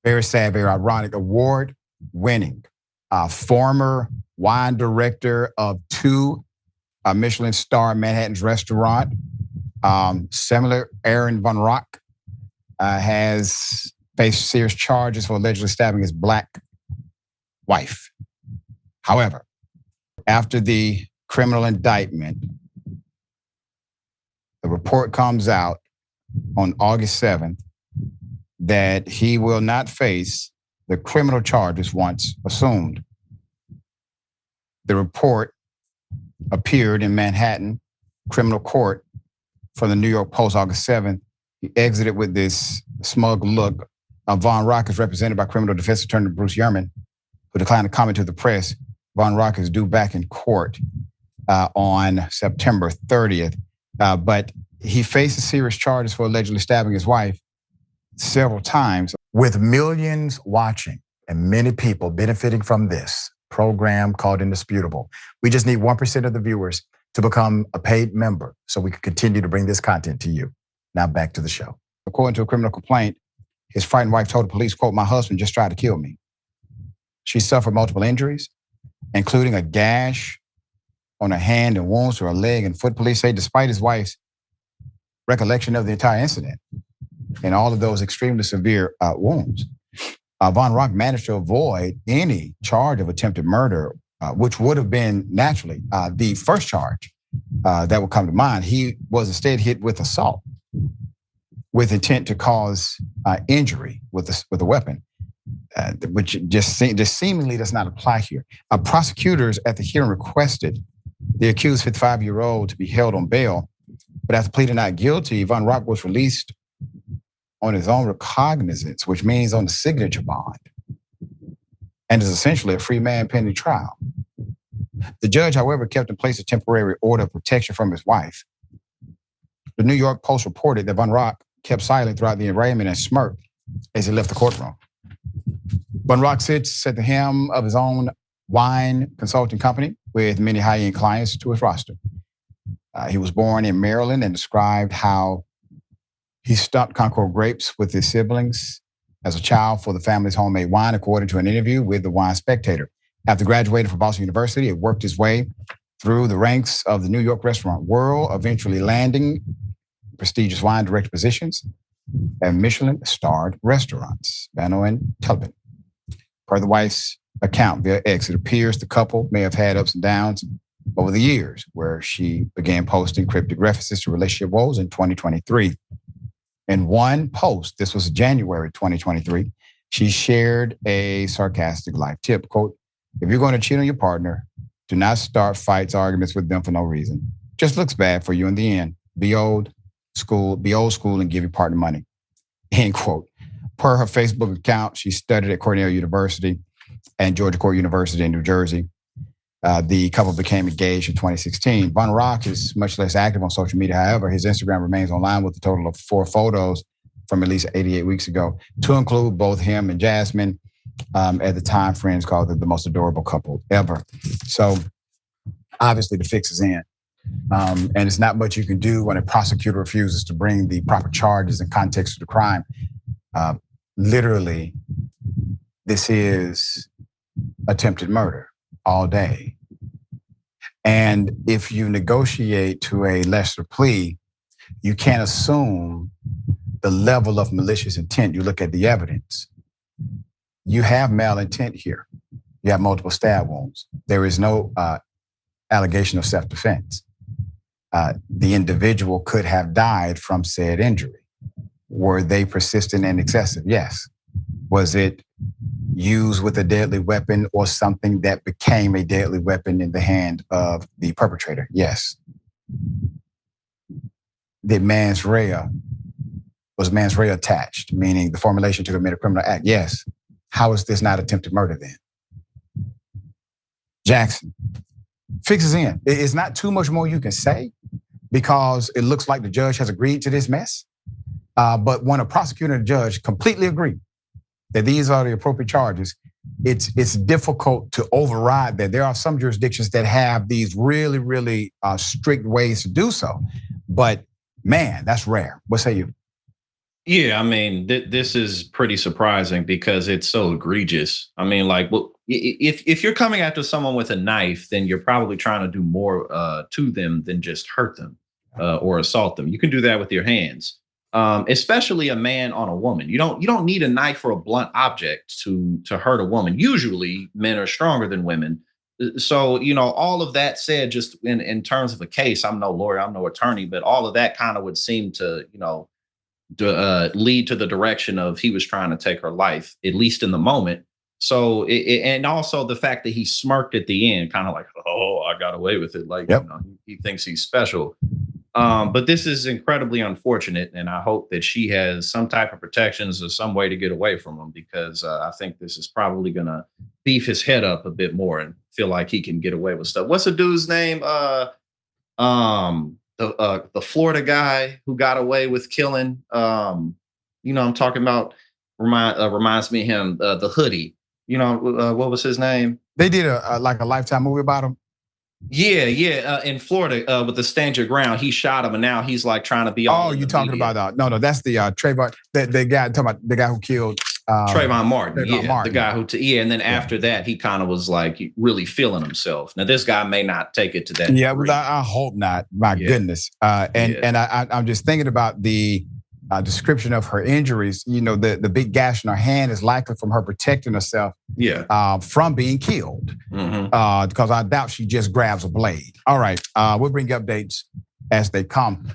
Very sad, very ironic. Award-winning former wine director of 2 Michelin star Manhattan's restaurant. Sommelier Aaron Von Rock has faced serious charges for allegedly stabbing his black wife. However, after the criminal indictment, the report comes out on August 7th that he will not face the criminal charges once assumed. The report appeared in Manhattan criminal court for the New York Post August 7th. He exited with this smug look. Von Rock is represented by criminal defense attorney Bruce Yerman, who declined to comment to the press. Von Rock is due back in court on September 30th. But he faces serious charges for allegedly stabbing his wife several times. With millions watching and many people benefiting from this program called Indisputable, we just need 1% of the viewers to become a paid member so we can continue to bring this content to you. Now back to the show. According to a criminal complaint, his frightened wife told the police, quote, "My husband just tried to kill me." She suffered multiple injuries, including a gash on her hand and wounds to her leg and foot. Police say despite his wife's recollection of the entire incident and all of those extremely severe wounds, Von Rock managed to avoid any charge of attempted murder, which would have been naturally the first charge that would come to mind. He was instead hit with assault with intent to cause injury with a weapon, which just seemingly does not apply here. Prosecutors at the hearing requested the accused 55-year-old to be held on bail, but after pleading not guilty, Von Rock was released on his own recognizance, which means on the signature bond, and is essentially a free man pending trial. The judge, however, kept in place a temporary order of protection from his wife. The New York Post reported that Von Rock kept silent throughout the arraignment and smirked as he left the courtroom. Von Rock sits at the helm of his own wine consulting company with many high-end clients to his roster. He was born in Maryland and described how he stumped Concord grapes with his siblings as a child for the family's homemade wine, according to an interview with the Wine Spectator. After graduating from Boston University, he worked his way through the ranks of the New York restaurant world, eventually landing prestigious wine director positions at Michelin-starred restaurants, Benno and Telbin. Per the wife's account via X, it appears the couple may have had ups and downs over the years, where she began posting cryptic references to relationship woes in 2023. In one post, this was January 2023, she shared a sarcastic life tip, quote, "If you're going to cheat on your partner, do not start fights, arguments with them for no reason. Just looks bad for you in the end. Be old school and give your partner money," end quote. Per her Facebook account, she studied at Cornell University and Georgia Core University in New Jersey. The couple became engaged in 2016. Von Rock is much less active on social media. However, his Instagram remains online with a total of 4 photos from at least 88 weeks ago, to include both him and Jasmine. At the time, friends called it the most adorable couple ever. So obviously the fix is in. And it's not much you can do when a prosecutor refuses to bring the proper charges and context of the crime. Literally, this is attempted murder all day. And if you negotiate to a lesser plea, you can't assume the level of malicious intent. You look at the evidence. You have malintent here. You have multiple stab wounds. There is no allegation of self-defense. The individual could have died from said injury. Were they persistent and excessive? Yes. Was it used with a deadly weapon or something that became a deadly weapon in the hand of the perpetrator? Yes. Was mens rea attached, meaning the formulation to commit a criminal act? Yes. How is this not attempted murder then? Jackson, fix is in. It's not too much more you can say because it looks like the judge has agreed to this mess. But when a prosecutor and a judge completely agree that these are the appropriate charges, it's difficult to override that. There are some jurisdictions that have these really, really strict ways to do so. But man, that's rare. What say you? Yeah, I mean, this is pretty surprising because it's so egregious. I mean, like, well, if you're coming after someone with a knife, then you're probably trying to do more to them than just hurt them or assault them. You can do that with your hands, especially a man on a woman. You don't need a knife or a blunt object to hurt a woman. Usually, men are stronger than women. So, all of that said, just in terms of a case, I'm no lawyer, I'm no attorney, but all of that kind of would seem to, lead to the direction of he was trying to take her life, at least in the moment. So, and also the fact that he smirked at the end, kind of like, oh, I got away with it. Like, Yep. he thinks he's special. But this is incredibly unfortunate. And I hope that she has some type of protections or some way to get away from him because I think this is probably going to beef his head up a bit more and feel like he can get away with stuff. What's the dude's name? The Florida guy who got away with killing I'm talking about reminds me of him, the hoodie. What was his name? They did a Lifetime movie about him. Yeah. In Florida, with the Stand Your Ground, he shot him, and now he's like trying to be all. Oh, in you the talking media. about no, that's the Trayvon, the guy talking about the guy who killed Trayvon Martin, Trayvon Martin. the guy who, and then Yeah. after that, he kind of was like really feeling himself. Now, this guy may not take it to that. Yeah, degree. well, I hope not. My Yeah. goodness. And I'm just thinking about the description of her injuries. The big gash in her hand is likely from her protecting herself from being killed. Mhm. Because I doubt she just grabs a blade. All right, we'll bring updates as they come.